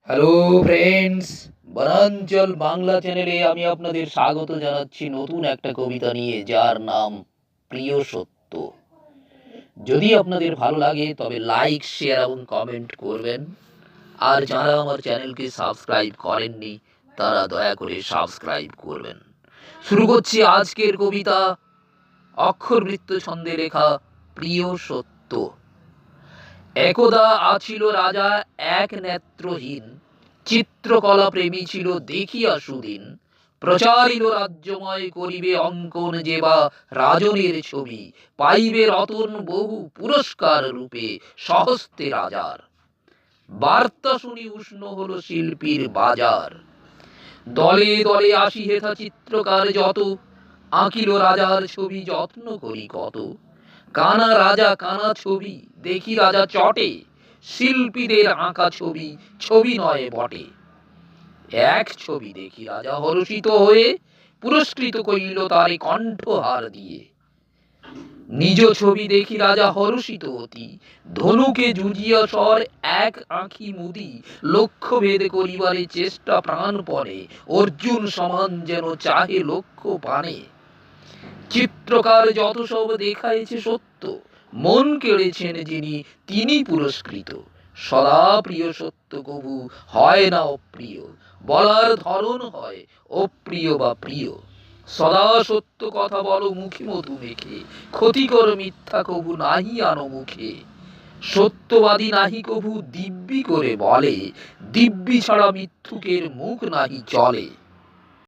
Hello friends, বনাঞ্চল বাংলা চ্যানেলে আমি আপনাদের স্বাগত জানাচ্ছি নতুন একটা কবিতা নিয়ে, যার নাম প্রিয় সত্য। যদি আপনাদের ভালো লাগে তবে লাইক, শেয়ার এবং কমেন্ট করবেন। আর যারা আমার চ্যানেলকে সাবস্ক্রাইব করেননি তারা দয়া করে সাবস্ক্রাইব করবেন। শুরু করছি আজকের কবিতা। অক্ষরবৃত্ত ছন্দে লেখা প্রিয় সত্য। একদা আছিল রাজা এক নেত্রহীন, চিত্রকলা প্রেমী ছিল দেখিয়া সুদিন। প্রচারিল রাজ্যময় করিবে অঙ্কন যেবা রাজনের ছবি, পাইবে রতন বহু পুরস্কার রূপে সহস্তে রাজার। বার্তা শুনি উষ্ণ হলো শিল্পীর বাজার, দলে দলে আসি হেথা চিত্রকার যত, আঁকিল রাজার ছবি যত্ন করি কত। কানা রাজা কানা ছবি দেখি রাজা চটে, শিল্পীদের আঁকা ছবি ছবি নয় বটে। এক ছবি দেখি রাজা হর্ষিত হয়ে, পুরস্কৃত করিল তারে কণ্ঠহার দিয়ে। নিজ ছবি দেখি রাজা হর্ষিত অতি, ধনুকে জুজিয়া স্বর এক আঁখি মুদি। লক্ষ্য ভেদ করিবারে চেষ্টা প্রাণপণে, অর্জুন সমান যেন চাহে লক্ষ্য পানে। চিত্রকার যত সব দেখাইছে সত্য, মন কেড়েছেন যিনি তিনি পুরস্কৃত। সদা প্রিয় সত্য কভু হয় না অপ্রিয়, বলার ধরন হয় অপ্রিয় বা প্রিয়। সদা সত্য কথা বলো মুখে মধু মেখে, ক্ষতিকর মিথ্যা কভু নাহি আনো মুখে। সত্যবাদী নাহি কভু দিব্যি করে বলে, দিব্যি ছাড়া মিথ্যুকের মুখ নাহি চলে।